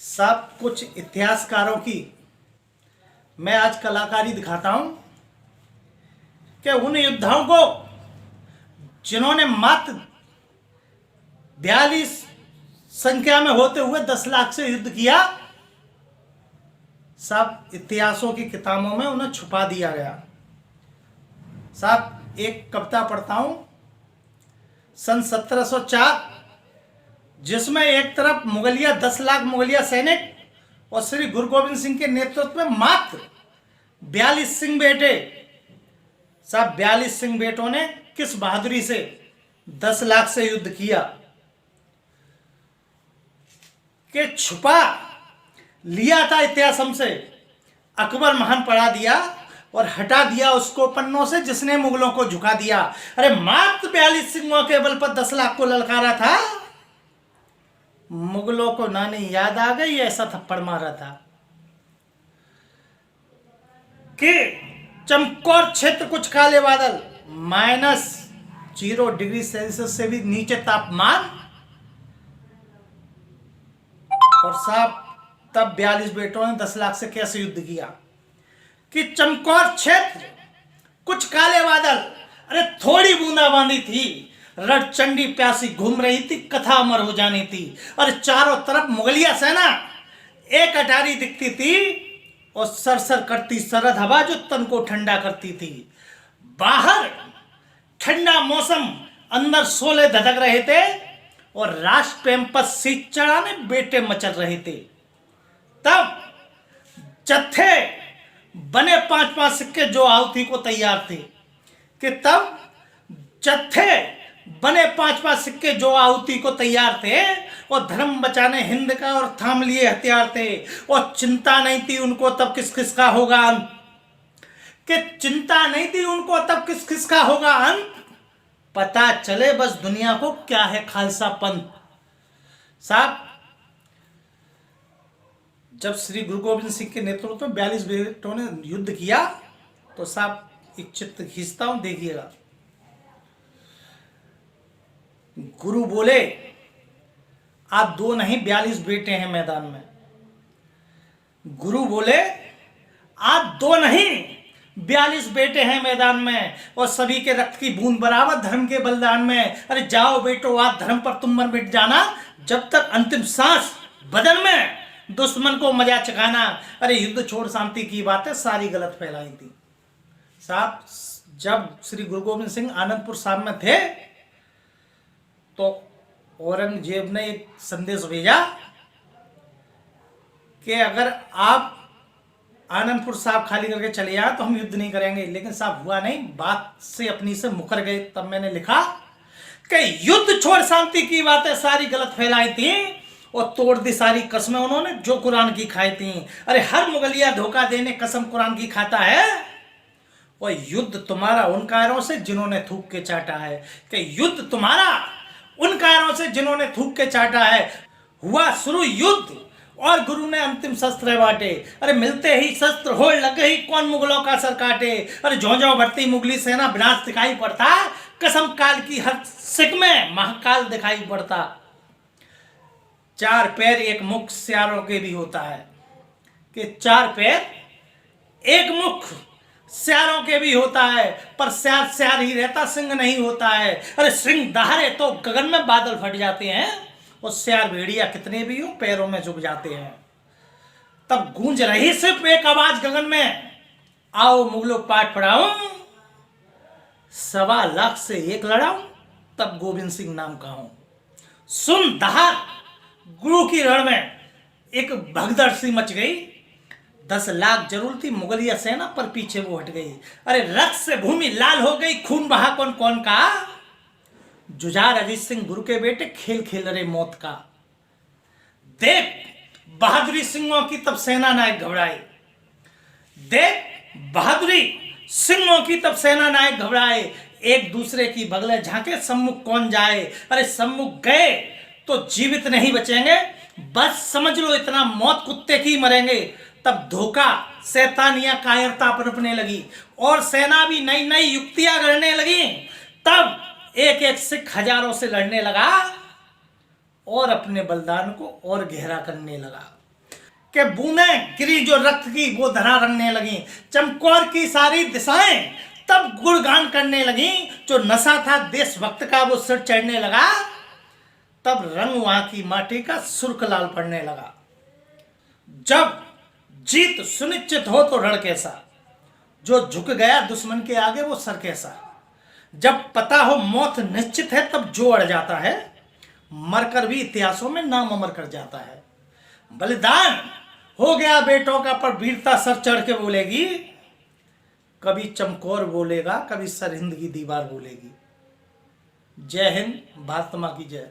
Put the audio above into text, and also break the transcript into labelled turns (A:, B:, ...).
A: सब कुछ इतिहासकारों की मैं आज कलाकारी दिखाता हूं कि उन योद्धाओं को जिन्होंने मात्र 42 संख्या में होते हुए 10 लाख से युद्ध किया, सब इतिहासों की किताबों में उन्हें छुपा दिया गया। साहब एक कविता पढ़ता हूं सन 1704, जिसमें एक तरफ मुगलिया 10 लाख मुगलिया सैनिक और श्री गुरु गोविंद सिंह के नेतृत्व में मात्र 42 सिंह बेटे। साहब 42 सिंह बेटों ने किस बहादुरी से 10 लाख से युद्ध किया कि छुपा लिया था इतिहास हमसे। अकबर महान पढ़ा दिया और हटा दिया उसको पन्नों से जिसने मुगलों को झुका दिया। अरे मात्र 42 सिंहों के बल पर 10 लाख को ललकारा था। मुगलों को नानी याद आ गई, ऐसा थप्पड़ मारा था कि चमकौर क्षेत्र कुछ काले बादल, -0 डिग्री सेल्सियस से भी नीचे तापमान। और साहब तब 42 बेटों ने 10 लाख से कैसे युद्ध किया कि चमकौर क्षेत्र कुछ काले बादल, अरे थोड़ी बूंदाबांदी थी, रणचंडी प्यासी घूम रही थी, कथा अमर हो जानी थी। और चारों तरफ मुगलिया सेना एक अटारी दिखती थी और सरसर करती सरद हवा जो तन को ठंडा करती थी। बाहर ठंडा मौसम, अंदर शोले धधक रहे थे और राष्ट्र प्रेम पर सीट चढ़ाने बेटे मचल रहे थे। तब जत्थे बने 5-5 सिक्के जो आहुति को तैयार थे कि तब जत्थे बने 5-5 सिक्के जो आहुति को तैयार थे और धर्म बचाने हिंद का और थाम लिए हथियार थे। और चिंता नहीं थी उनको तब किस किस का होगा अंत, कि चिंता नहीं थी उनको तब किस किस का होगा अंत। पता चले बस दुनिया को क्या है खालसा पंथ। साहब जब श्री गुरु गोविंद सिंह के नेतृत्व में 42 बेटों ने युद्ध किया तो साहब एक चित्र खींचता हूं, देखिएगा। गुरु बोले आप 2 नहीं 42 बेटे हैं मैदान में। गुरु बोले आप 2 नहीं 42 बेटे हैं मैदान में और सभी के रक्त की बूंद बराबर धर्म के बलिदान में। अरे जाओ बेटो आप धर्म पर तुम मर मिट जाना, जब तक अंतिम सांस बदन में दुश्मन को मजा चखाना। अरे युद्ध छोड़ शांति की बातें सारी गलत फैलाई थी। साहब जब श्री गुरु गोविंद सिंह आनंदपुर साहब में थे तो औरंगजेब ने एक संदेश भेजा कि अगर आप आनंदपुर साहब खाली करके चले आए तो हम युद्ध नहीं करेंगे। लेकिन साहब हुआ नहीं, बात से अपनी से मुकर गए। तब मैंने लिखा कि युद्ध छोड़ शांति की बातें सारी गलत फैलाई थी और तोड़ दी सारी कस्में उन्होंने जो कुरान की खाई थी। अरे हर मुगलिया धोखा देने कसम कुरान की खाता है। और युद्ध तुम्हारा उन कायरों से जिन्होंने थूक के चाटा है, कि युद्ध तुम्हारा उन कायरों से जिन्होंने थूक के चाटा है। हुआ शुरू युद्ध और गुरु ने अंतिम शस्त्र बांटे। अरे मिलते ही शस्त्र होड़ लग गई, कौन मुगलों का सर काटे। अरे ज्यों ज्यों बढ़ती मुगली सेना विनाश दिखाई पड़ता, कसम काल की हर सिक में महाकाल दिखाई पड़ता। 4 पैर एक मुख सियारों के भी होता है, कि 4 पैर एक मुख सियारों के भी होता है, पर सियार सियार ही रहता, सिंह नहीं होता है। अरे सिंह दहाड़े तो गगन में बादल फट जाते हैं और सियार भेड़िया कितने भी हो पैरों में चुभ जाते हैं। तब गूंज रही सिर्फ एक आवाज गगन में, आओ मुगलों पाठ पढ़ाऊं, 1.25 लाख से एक लड़ाऊं, तब गोविंद सिंह नाम कहूं। सुन दहाड़ गुरु की रण में एक भगदड़ सी मच गई। 10 लाख जरूर थी मुगलिया सेना पर पीछे वो हट गई। अरे रक्त से भूमि लाल हो गई, खून बहा कौन कौन का। जुझार अजीत सिंह गुरु के बेटे खेल खेल रहे मौत का। देख बहादुरी सिंहों की तब सेना नायक घबराए। देख बहादुरी सिंहों की तब सेना नायक घबराए। एक दूसरे की बगले झांके सम्मुख कौन जाए। अरे सम्मुख गए तो जीवित नहीं बचेंगे, बस समझ लो इतना मौत कुत्ते की मरेंगे। तब धोखा शैतानियां कायरता पनपने लगी और सेना भी नई नई युक्तियां गढ़ने लगी। तब एक एक सिख हजारों से लड़ने लगा और अपने बलिदान को और गहरा करने लगा। कि बूंदें गिरी जो रक्त की वो धरा रंगने लगी। चमकौर की सारी दिशाएं तब गुणगान करने लगी। जो नशा था देशभक्त का वो सिर चढ़ने लगा। तब रंग वहां की माटी का सुर्ख लाल पड़ने लगा। जब जीत सुनिश्चित हो तो रण कैसा, जो झुक गया दुश्मन के आगे वो सर कैसा। जब पता हो मौत निश्चित है तब जो अड़ जाता है, मरकर भी इतिहासों में नाम अमर कर जाता है। बलिदान हो गया बेटों का, पर वीरता सर चढ़ के बोलेगी। कभी चमकौर बोलेगा, कभी सरहिंद की दीवार बोलेगी। जय हिंद, भारत मां की जय।